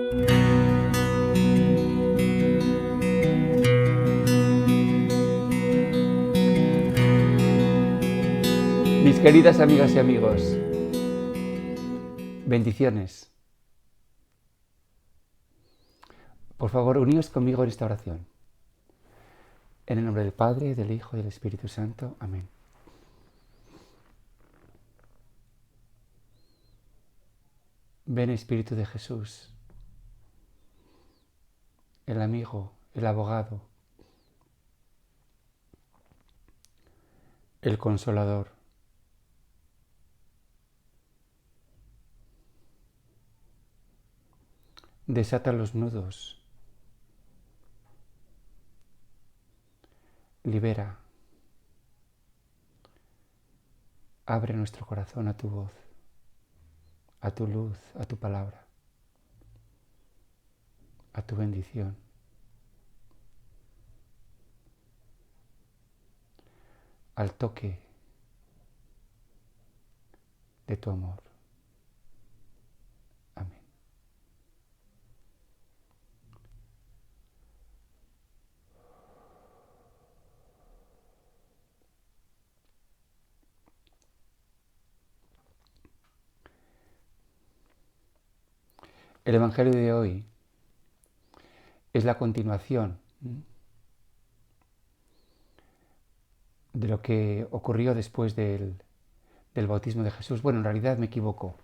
Mis queridas amigas y amigos, bendiciones. Por favor, uníos conmigo en esta oración. En el nombre del Padre, del Hijo y del Espíritu Santo. Amén. Ven, Espíritu de Jesús, el amigo, el abogado, el consolador. Desata los nudos. Libera. Abre nuestro corazón a tu voz, a tu luz, a tu palabra, a tu bendición. Al toque de tu amor. Amén. El Evangelio de hoy es la continuación de lo que ocurrió después del bautismo de Jesús. Bueno, en realidad me equivoco.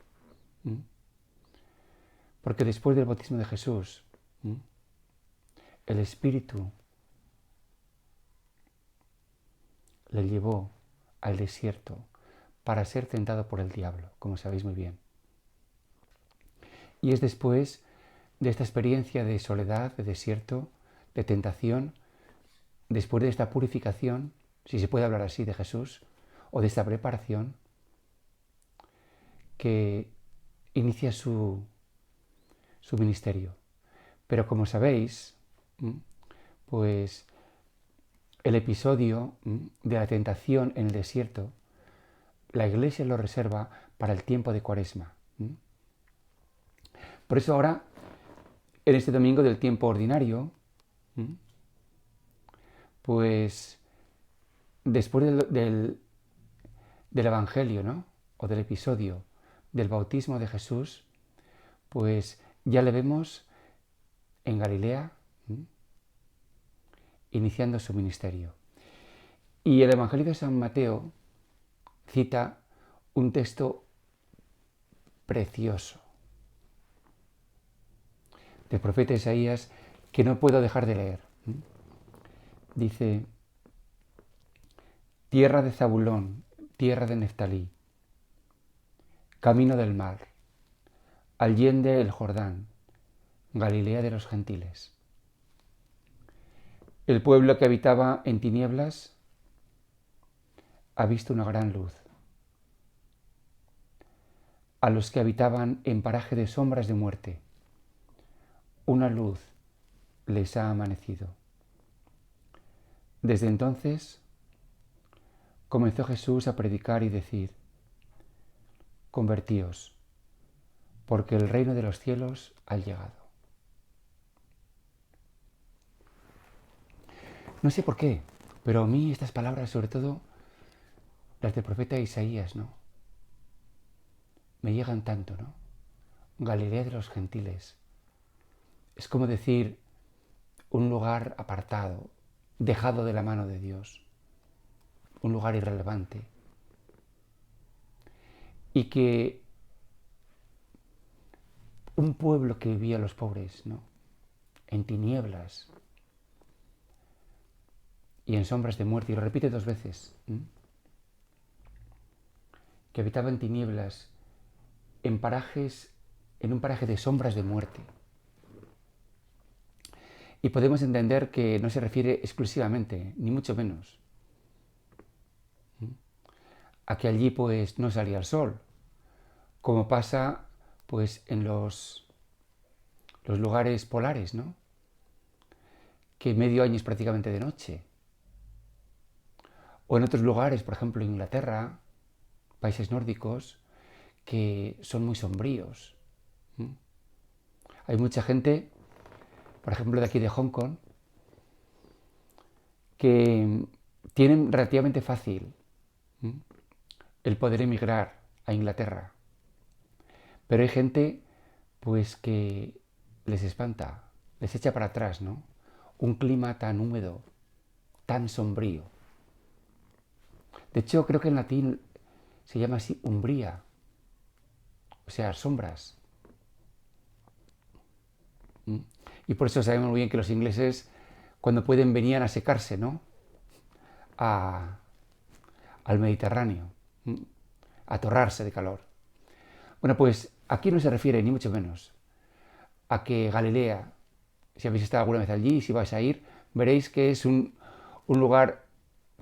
Porque después del bautismo de Jesús, el Espíritu le llevó al desierto para ser tentado por el diablo, como sabéis muy bien. Y es después de esta experiencia de soledad, de desierto, de tentación, después de esta purificación, si se puede hablar así de Jesús, o de esta preparación, que inicia su ministerio. Pero como sabéis, pues el episodio de la tentación en el desierto, la Iglesia lo reserva para el tiempo de Cuaresma. Por eso ahora, en este domingo del tiempo ordinario, pues después del Evangelio, ¿no? O del episodio del bautismo de Jesús, pues ya le vemos en Galilea iniciando su ministerio. Y el Evangelio de San Mateo cita un texto precioso del profeta Isaías que no puedo dejar de leer. Dice: tierra de Zabulón, tierra de Neftalí, camino del mar, allende el Jordán, Galilea de los gentiles. El pueblo que habitaba en tinieblas ha visto una gran luz. A los que habitaban en paraje de sombras de muerte, una luz les ha amanecido. Desde entonces comenzó Jesús a predicar y decir: convertíos, porque el reino de los cielos ha llegado. No sé por qué, pero a mí estas palabras, sobre todo las del profeta Isaías, ¿no?, me llegan tanto, ¿no? Galilea de los gentiles. Es como decir un lugar apartado, dejado de la mano de Dios, un lugar irrelevante. Y que un pueblo que vivía a los pobres, ¿no?, en tinieblas y en sombras de muerte, y lo repite dos veces, que habitaba en tinieblas, en un paraje de sombras de muerte. Y podemos entender que no se refiere exclusivamente, ni mucho menos, a que allí pues no salía el sol, como pasa pues en los lugares polares, ¿no?, que medio año es prácticamente de noche. O en otros lugares, por ejemplo Inglaterra, países nórdicos, que son muy sombríos. Hay mucha gente, por ejemplo, de aquí de Hong Kong, que tienen relativamente fácil el poder emigrar a Inglaterra. Pero hay gente, pues, que les espanta, les echa para atrás, ¿no? Un clima tan húmedo, tan sombrío. De hecho, creo que en latín se llama así umbría, o sea, sombras. Y por eso sabemos muy bien que los ingleses, cuando pueden, venían a secarse, ¿no? Al Mediterráneo, a torrarse de calor. Bueno, pues aquí no se refiere, ni mucho menos, a que Galilea, si habéis estado alguna vez allí, si vais a ir, veréis que es un lugar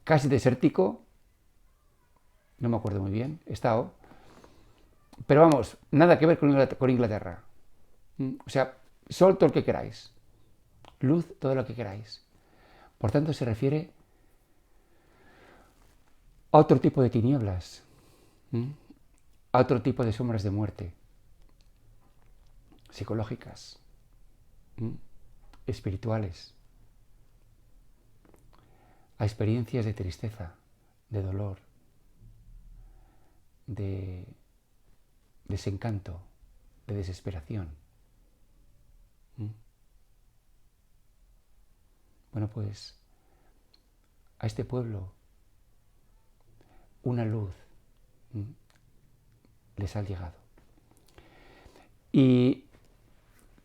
casi desértico, no me acuerdo muy bien, he estado, pero vamos, nada que ver con Inglaterra. O sea, sol todo lo que queráis, luz todo lo que queráis. Por tanto, se refiere a otro tipo de tinieblas, a otro tipo de sombras de muerte, psicológicas, espirituales, a experiencias de tristeza, de dolor, de desencanto, de desesperación. Bueno, pues a este pueblo una luz les ha llegado. Y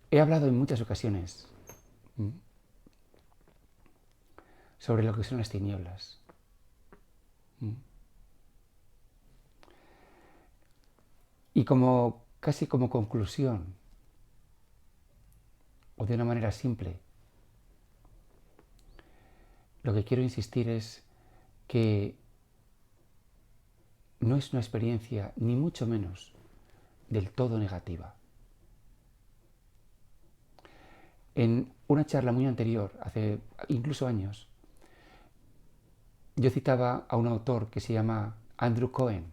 he hablado en muchas ocasiones sobre lo que son las tinieblas. Y casi como conclusión, o de una manera simple, lo que quiero insistir es que no es una experiencia, ni mucho menos, del todo negativa. En una charla muy anterior, hace incluso años, yo citaba a un autor que se llama Andrew Cohen.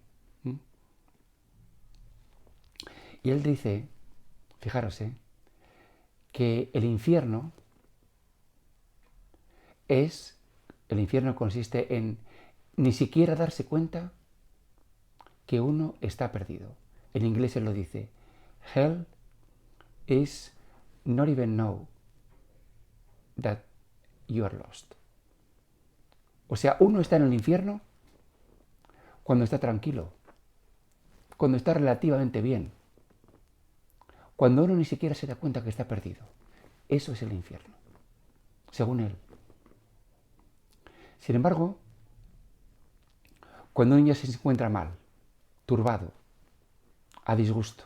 Y él dice, fijaros, que el infierno consiste en ni siquiera darse cuenta que uno está perdido. En inglés él lo dice, hell is not even know that you are lost. O sea, uno está en el infierno cuando está tranquilo, cuando está relativamente bien, cuando uno ni siquiera se da cuenta que está perdido. Eso es el infierno, según él. Sin embargo, cuando uno ya se encuentra mal, turbado, a disgusto,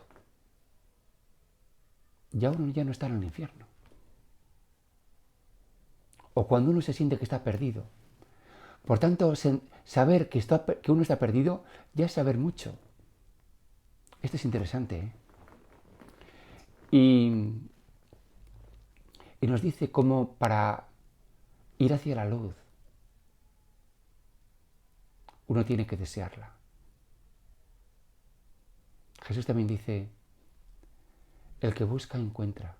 ya uno ya no está en el infierno. O cuando uno se siente que está perdido. Por tanto, saber que uno está perdido ya es saber mucho. Esto es interesante, Y nos dice cómo para ir hacia la luz uno tiene que desearla. Jesús también dice, el que busca encuentra.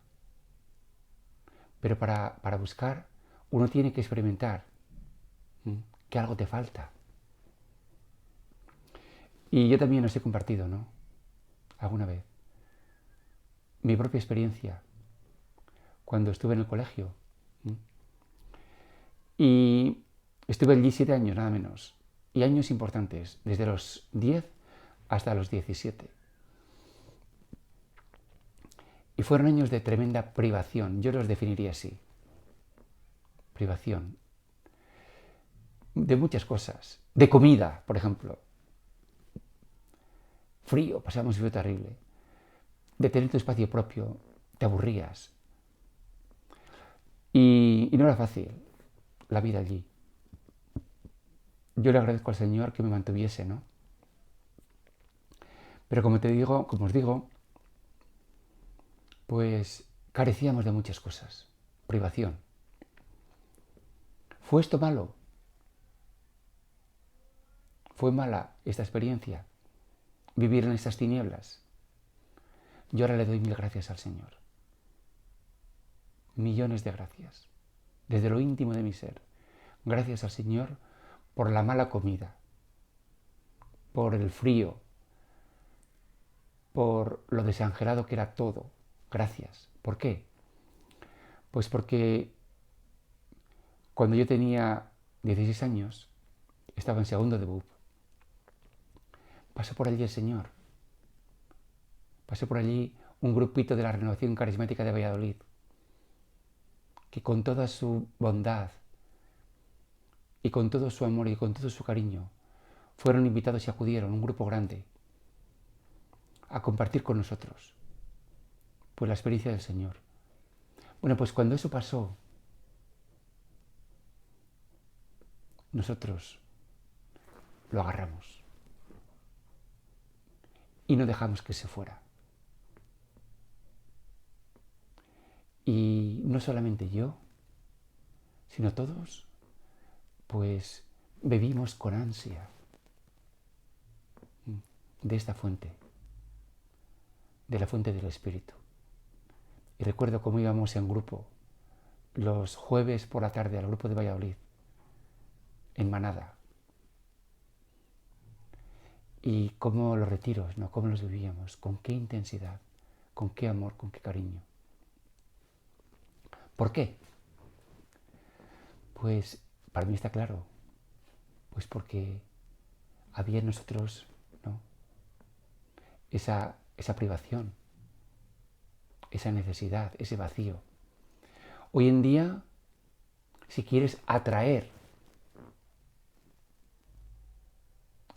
Pero para buscar uno tiene que experimentar que algo te falta. Y yo también os he compartido, ¿no? Alguna vez. Mi propia experiencia cuando estuve en el colegio. Y estuve allí 7 años, nada menos. Y años importantes, desde los 10 hasta los 17. Y fueron años de tremenda privación, yo los definiría así. Privación. De muchas cosas. De comida, por ejemplo. Frío, pasamos un frío terrible. De tener tu espacio propio, te aburrías. Y no era fácil la vida allí. Yo le agradezco al Señor que me mantuviese, ¿no? Pero como os digo, pues carecíamos de muchas cosas. Privación. ¿Fue esto malo? ¿Fue mala esta experiencia? Vivir en estas tinieblas. Yo ahora le doy 1000 gracias al Señor. millones de gracias, desde lo íntimo de mi ser. Gracias al Señor por la mala comida, por el frío, por lo desangelado que era todo. Gracias. ¿Por qué? Pues porque cuando yo tenía 16 años, estaba en segundo de BUP. Pasó por allí el Señor. Pasó por allí un grupito de la Renovación Carismática de Valladolid, que con toda su bondad y con todo su amor y con todo su cariño fueron invitados y acudieron, un grupo grande, a compartir con nosotros pues la experiencia del Señor. Bueno, pues cuando eso pasó, nosotros lo agarramos y no dejamos que se fuera. Y no solamente yo, sino todos, pues bebimos con ansia de esta fuente, de la fuente del Espíritu. Y recuerdo cómo íbamos en grupo los jueves por la tarde al grupo de Valladolid, en manada. Y cómo los retiros, ¿no? Cómo los vivíamos, con qué intensidad, con qué amor, con qué cariño. ¿Por qué? Pues para mí está claro, pues porque había en nosotros, ¿no?, esa privación, esa necesidad, ese vacío. Hoy en día, si quieres atraer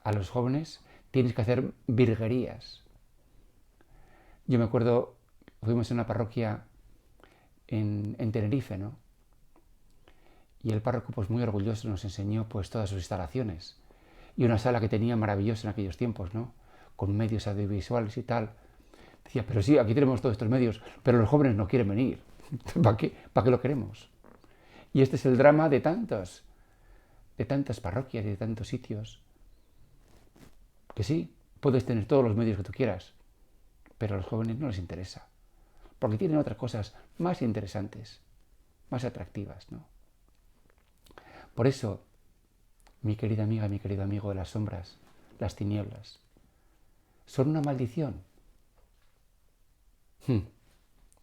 a los jóvenes, tienes que hacer virguerías. Yo me acuerdo, fuimos a una parroquia en Tenerife, ¿no? Y el párroco, pues muy orgulloso, nos enseñó pues todas sus instalaciones. Y una sala que tenía maravillosa en aquellos tiempos, ¿no? Con medios audiovisuales y tal. Decía, pero sí, aquí tenemos todos estos medios, pero los jóvenes no quieren venir. ¿Para qué? ¿Para qué lo queremos? Y este es el drama de tantas parroquias y de tantos sitios. Que sí, puedes tener todos los medios que tú quieras, pero a los jóvenes no les interesa. Porque tienen otras cosas más interesantes, más atractivas, ¿no? Por eso, mi querida amiga, mi querido amigo, las sombras, las tinieblas, ¿son una maldición? No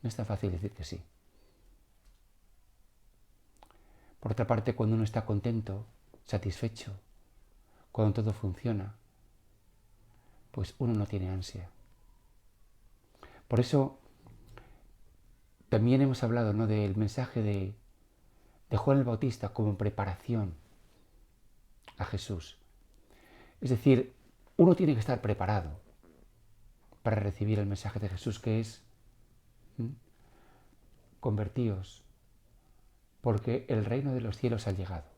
es tan fácil decir que sí. Por otra parte, cuando uno está contento, satisfecho, cuando todo funciona, pues uno no tiene ansia. Por eso, también hemos hablado, ¿no?, del mensaje de Juan el Bautista como preparación a Jesús. Es decir, uno tiene que estar preparado para recibir el mensaje de Jesús, que es convertíos, porque el reino de los cielos ha llegado.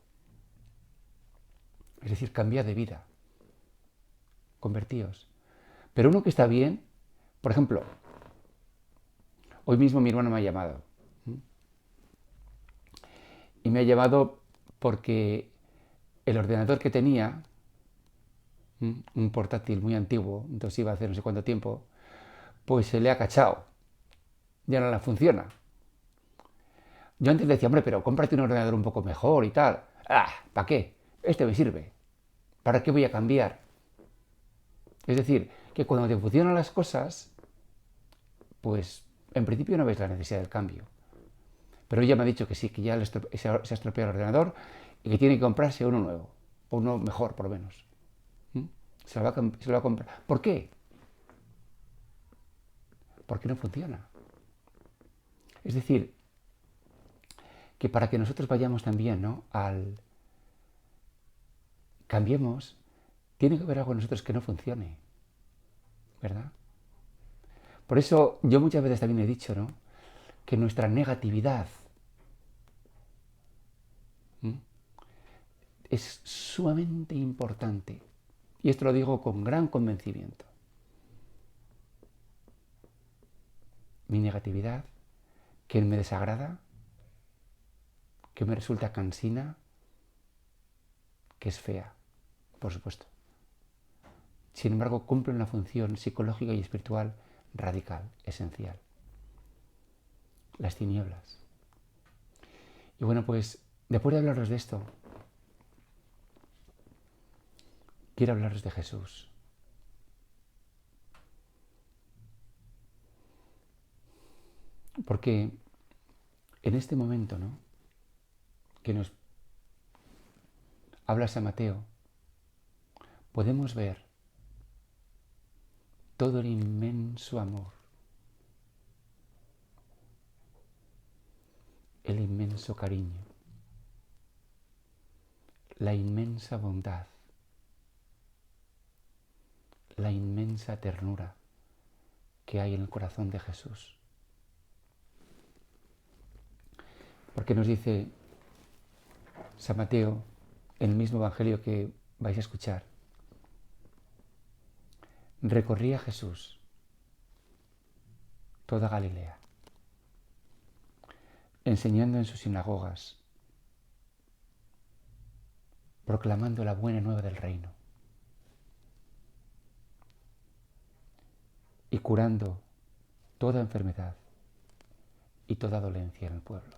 Es decir, cambiad de vida, convertíos. Pero uno que está bien, por ejemplo, hoy mismo mi hermano me ha llamado. Y me ha llamado porque el ordenador que tenía, un portátil muy antiguo, entonces iba a hacer no sé cuánto tiempo, pues se le ha cachado. Ya no la funciona. Yo antes le decía, hombre, pero cómprate un ordenador un poco mejor y tal. ¿Para qué? Este me sirve. ¿Para qué voy a cambiar? Es decir, que cuando te funcionan las cosas, pues en principio no ves la necesidad del cambio. Pero ella me ha dicho que sí, que ya se ha estropeado el ordenador y que tiene que comprarse uno nuevo, o uno mejor por lo menos. Se lo va a comprar. ¿Por qué? Porque no funciona. Es decir, que para que nosotros vayamos también, ¿no?, cambiemos, tiene que haber algo en nosotros que no funcione, ¿verdad? Por eso yo muchas veces también he dicho, ¿no?, que nuestra negatividad es sumamente importante. Y esto lo digo con gran convencimiento. Mi negatividad, que me desagrada, que me resulta cansina, que es fea, por supuesto. Sin embargo, cumple una función psicológica y espiritual radical, esencial. Las tinieblas. Y bueno, pues después de hablaros de esto, quiero hablaros de Jesús. Porque en este momento, ¿no?, que nos habla San Mateo, podemos ver todo el inmenso amor, el inmenso cariño, la inmensa bondad, la inmensa ternura que hay en el corazón de Jesús. Porque nos dice San Mateo, en el mismo Evangelio que vais a escuchar, recorría Jesús toda Galilea, enseñando en sus sinagogas, proclamando la buena nueva del reino y curando toda enfermedad y toda dolencia en el pueblo.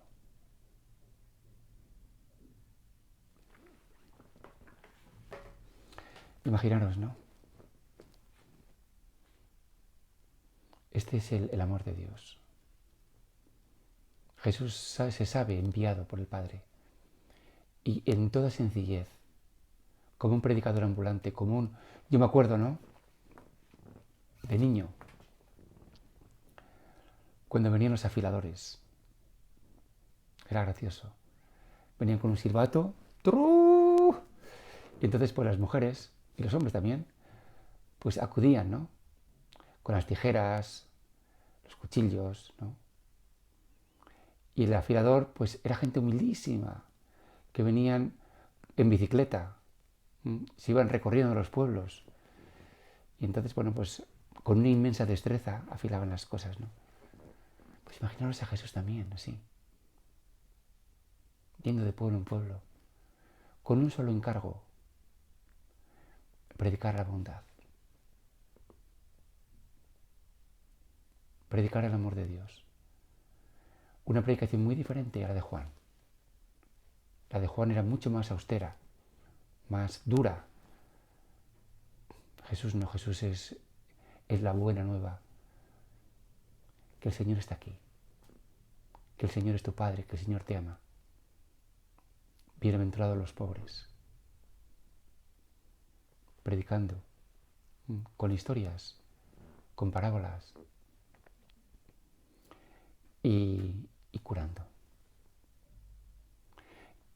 Imaginaros, ¿no? Este es el amor de Dios. Jesús se sabe enviado por el Padre y en toda sencillez, como un predicador ambulante, como un... Yo me acuerdo, ¿no?, de niño, cuando venían los afiladores. Era gracioso. Venían con un silbato, ¡trú! Y entonces pues las mujeres, y los hombres también, pues acudían, ¿no?, con las tijeras, los cuchillos, ¿no? Y el afilador, pues era gente humildísima, que venían en bicicleta, se iban recorriendo los pueblos. Y entonces, bueno, pues con una inmensa destreza afilaban las cosas, ¿no? Pues imaginaros a Jesús también, así, yendo de pueblo en pueblo, con un solo encargo: predicar la bondad, predicar el amor de Dios. Una predicación muy diferente a la de Juan. La de Juan era mucho más austera, más dura. Jesús no, Jesús es la buena nueva. Que el Señor está aquí, que el Señor es tu Padre, que el Señor te ama. Bienaventurados los pobres. Predicando, con historias, con parábolas y curando.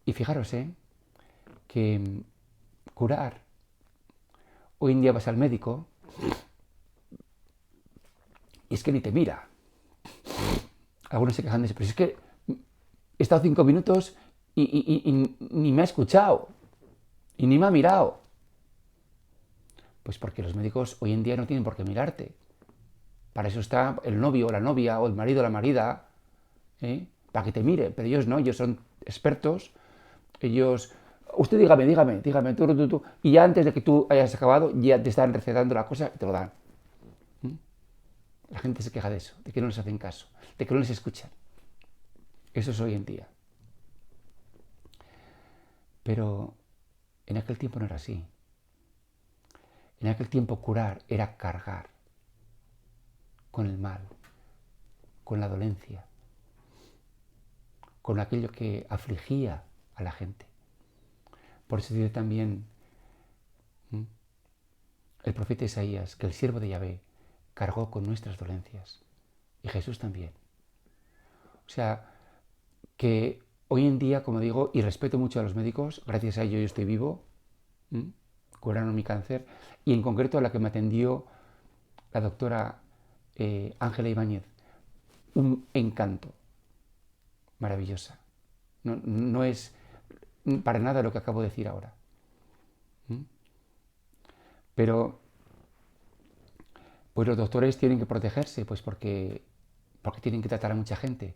Y fijaros, que curar, hoy en día vas al médico y es que ni te mira. Algunos se quejan de eso, pero es que he estado 5 minutos y ni me ha escuchado y ni me ha mirado. Pues porque los médicos hoy en día no tienen por qué mirarte. Para eso está el novio o la novia o el marido o la marida, para que te mire. Pero ellos no, ellos son expertos. Ellos, usted dígame, tú. Y ya antes de que tú hayas acabado, ya te están recetando la cosa y te lo dan. La gente se queja de eso, de que no les hacen caso, de que no les escuchan. Eso es hoy en día. Pero en aquel tiempo no era así. En aquel tiempo curar era cargar con el mal, con la dolencia, con aquello que afligía a la gente. Por eso dice también el profeta Isaías que el siervo de Yahvé cargó con nuestras dolencias. Y Jesús también. O sea, que hoy en día, como digo, y respeto mucho a los médicos, gracias a ello yo estoy vivo, curaron mi cáncer, y en concreto a la que me atendió la doctora Ángela Ibáñez, un encanto, maravillosa. No es para nada lo que acabo de decir ahora. Pero pues los doctores tienen que protegerse, pues porque tienen que tratar a mucha gente.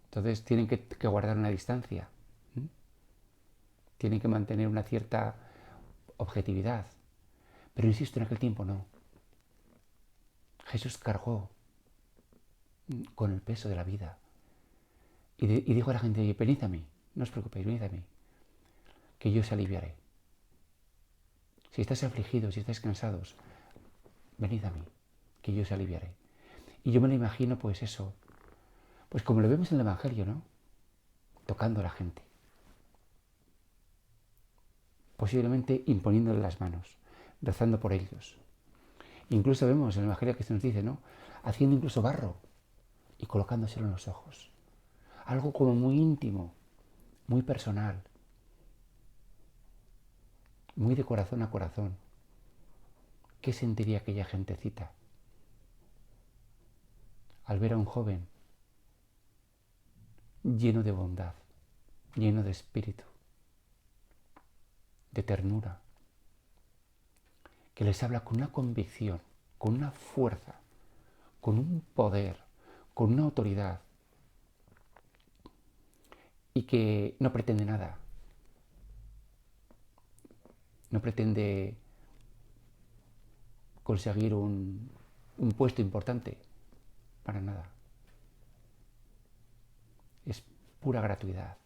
Entonces tienen que guardar una distancia. Tienen que mantener una cierta objetividad. Pero insisto, en aquel tiempo no. Jesús cargó con el peso de la vida. Y dijo a la gente, venid a mí, no os preocupéis, venid a mí, que yo os aliviaré. Si estáis afligidos, si estáis cansados, venid a mí, que yo os aliviaré. Y yo me lo imagino, pues eso, pues como lo vemos en el Evangelio, ¿no? Tocando a la gente. Posiblemente imponiéndole las manos, rezando por ellos. Incluso vemos en el Evangelio que se nos dice, ¿no? Haciendo incluso barro y colocándoselo en los ojos. Algo como muy íntimo, muy personal, muy de corazón a corazón. ¿Qué sentiría aquella gentecita al ver a un joven lleno de bondad, lleno de espíritu, de ternura, que les habla con una convicción, con una fuerza, con un poder, con una autoridad, y que no pretende nada, no pretende conseguir un puesto importante, para nada. Es pura gratuidad.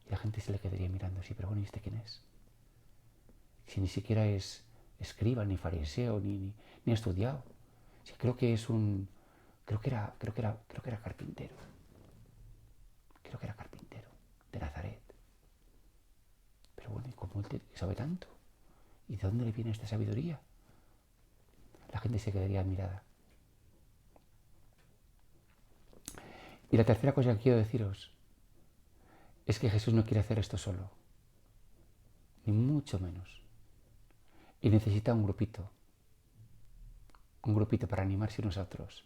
Y la gente se le quedaría mirando así, pero bueno, ¿y este quién es? Si ni siquiera es escriba, ni fariseo, ni ha estudiado. Si creo que es un... Creo que era carpintero. Creo que era carpintero, de Nazaret. Pero bueno, ¿y cómo él sabe tanto? ¿Y de dónde le viene esta sabiduría? La gente se quedaría admirada. Y la tercera cosa que quiero deciros es que Jesús no quiere hacer esto solo, ni mucho menos. Y necesita un grupito para animarse unos a otros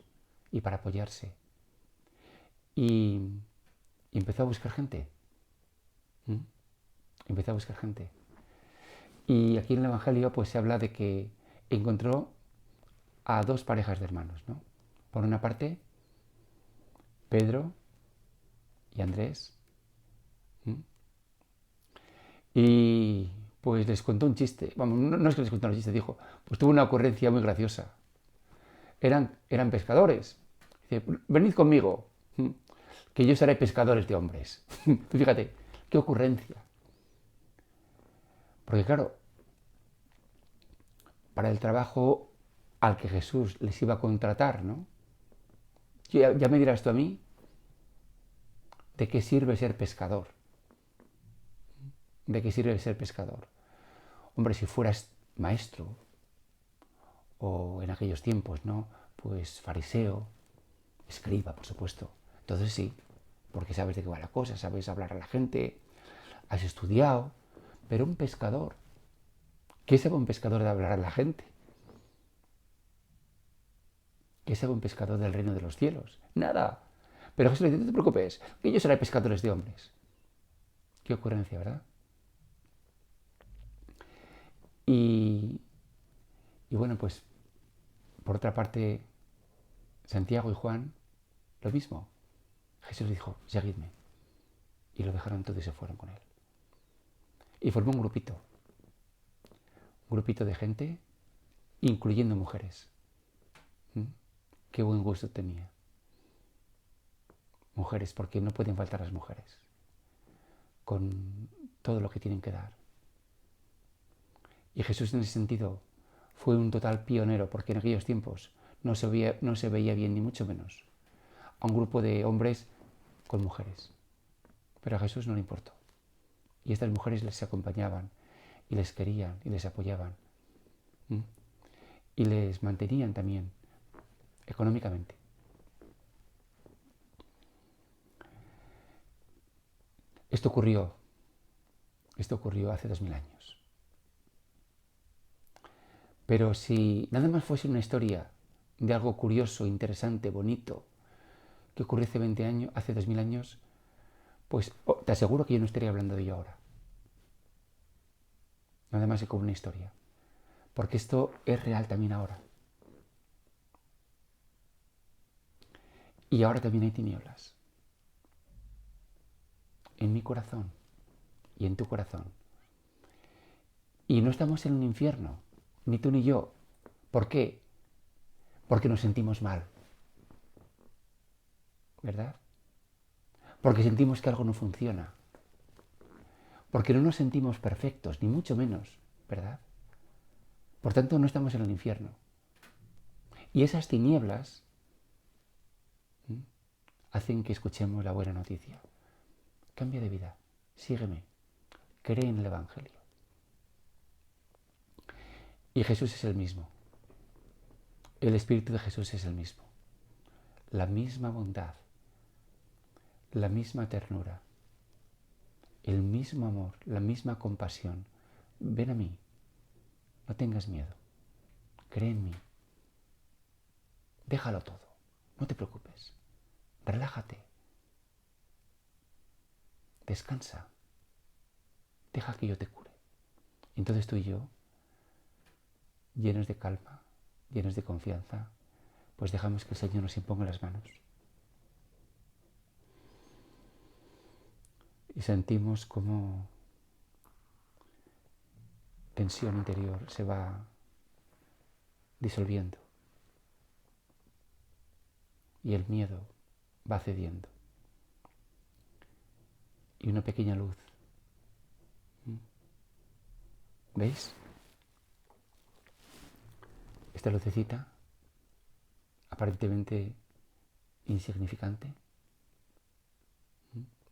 y para apoyarse. Y empezó a buscar gente. Empezó a buscar gente. Y aquí en el Evangelio pues se habla de que encontró a dos parejas de hermanos, ¿no? Por una parte, Pedro y Andrés. Y pues les contó un chiste. Vamos, no es que les contara un chiste, dijo, pues tuvo una ocurrencia muy graciosa. Eran pescadores. Dice, venid conmigo, que yo seré pescadores de hombres. Fíjate, qué ocurrencia. Porque claro, para el trabajo al que Jesús les iba a contratar, ¿no? Ya me dirás tú a mí, ¿de qué sirve ser pescador? ¿De qué sirve ser pescador? Hombre, si fueras maestro, o en aquellos tiempos, ¿no? Pues fariseo, escriba, por supuesto. Entonces sí, porque sabes de qué va la cosa, sabes hablar a la gente, has estudiado, pero un pescador, ¿qué sabe un pescador de hablar a la gente? ¿Qué sabe un pescador del reino de los cielos? Nada. Pero Jesús le dice, no te preocupes, que yo seré pescadores de hombres. Qué ocurrencia, ¿verdad? Y bueno, pues por otra parte, Santiago y Juan, lo mismo. Jesús dijo, seguidme. Y lo dejaron todo y se fueron con él. Y formó un grupito de gente, incluyendo mujeres. Qué buen gusto tenía. Mujeres, porque no pueden faltar las mujeres, con todo lo que tienen que dar. Y Jesús en ese sentido fue un total pionero, porque en aquellos tiempos no se veía bien, ni mucho menos, a un grupo de hombres con mujeres. Pero a Jesús no le importó. Y estas mujeres les acompañaban, y les querían, y les apoyaban. Y les mantenían también económicamente. Esto ocurrió hace 2000 años. Pero si nada más fuese una historia de algo curioso, interesante, bonito, que ocurrió hace 20 años, hace 2000 años, pues te aseguro que yo no estaría hablando de ello ahora. Nada más que como una historia. Porque esto es real también ahora. Y ahora también hay tinieblas. En mi corazón y en tu corazón. Y no estamos en un infierno, ni tú ni yo. ¿Por qué? Porque nos sentimos mal. ¿Verdad? porque sentimos que algo no funciona, porque no nos sentimos perfectos, ni mucho menos, ¿verdad? Por tanto, no estamos en el infierno. Y esas tinieblas hacen que escuchemos la buena noticia. Cambia de vida, sígueme, cree en el Evangelio. Y Jesús es el mismo. El Espíritu de Jesús es el mismo. La misma bondad, la misma ternura, el mismo amor, la misma compasión. Ven a mí, no tengas miedo, cree en mí. Déjalo todo, no te preocupes, relájate, descansa, deja que yo te cure. Entonces tú y yo, llenos de calma, llenos de confianza, pues dejamos que el Señor nos imponga las manos. Y sentimos como tensión interior se va disolviendo y el miedo va cediendo. Y una pequeña luz. ¿Veis? Esta lucecita, aparentemente insignificante,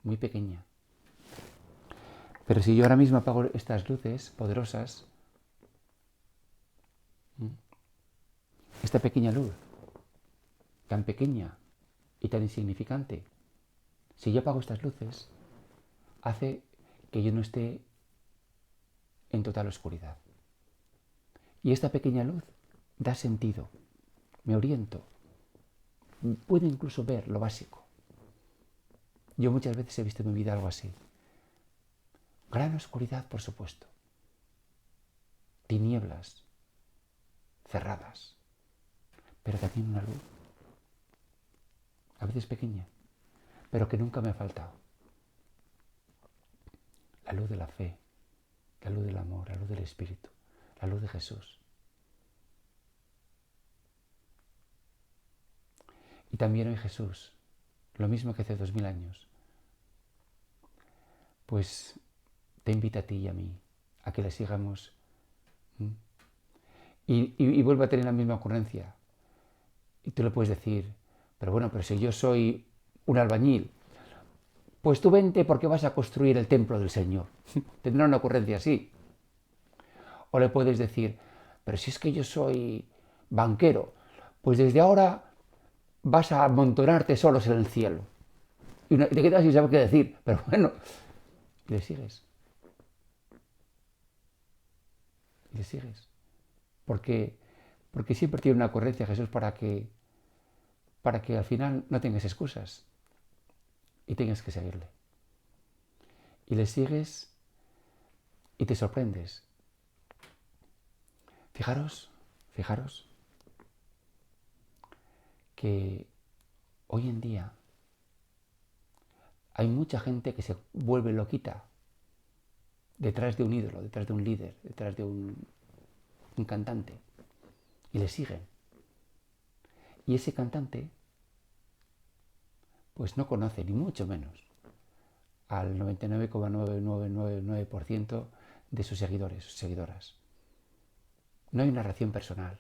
muy pequeña. Pero si yo ahora mismo apago estas luces poderosas, esta pequeña luz, tan pequeña y tan insignificante, si yo apago estas luces, hace que yo no esté en total oscuridad. Y esta pequeña luz da sentido, me oriento, puedo incluso ver lo básico. Yo muchas veces he visto en mi vida algo así. Gran oscuridad, por supuesto. Tinieblas cerradas, pero también una luz, a veces pequeña, pero que nunca me ha faltado. La luz de la fe, la luz del amor, la luz del Espíritu, la luz de Jesús. Y también hoy Jesús, lo mismo que hace 2000 años, pues te invita a ti y a mí a que le sigamos. Y vuelve a tener la misma ocurrencia. Y tú le puedes decir, pero bueno, pero si yo soy un albañil, pues tú vente porque vas a construir el templo del Señor. Tendrá una ocurrencia así. O le puedes decir, pero si es que yo soy banquero, pues desde ahora vas a amontonarte solos en el cielo. Y te quedas sin saber qué decir, pero bueno, y le sigues. Y le sigues. Porque siempre tiene una ocurrencia Jesús para que al final no tengas excusas y tengas que seguirle. Y le sigues y te sorprendes. Fijaros que hoy en día hay mucha gente que se vuelve loquita detrás de un ídolo, detrás de un líder, detrás de un cantante, y le siguen. Y ese cantante pues no conoce, ni mucho menos, al 99,9999% de sus seguidores, sus seguidoras. No hay una relación personal.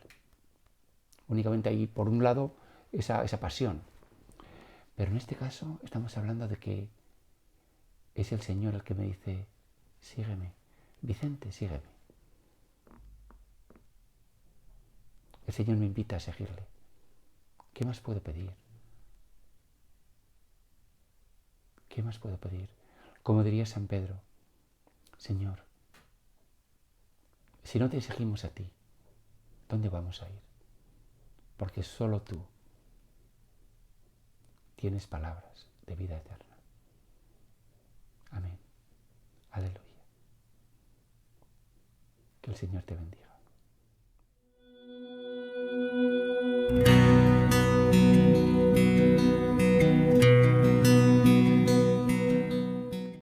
Únicamente hay, por un lado, esa pasión. Pero en este caso estamos hablando de que es el Señor el que me dice, sígueme, Vicente, sígueme. El Señor me invita a seguirle. ¿Qué más puedo pedir? ¿Qué más puedo pedir? Como diría San Pedro, Señor, si no te seguimos a ti, ¿dónde vamos a ir? Porque solo tú tienes palabras de vida eterna. Amén. Aleluya. Que el Señor te bendiga.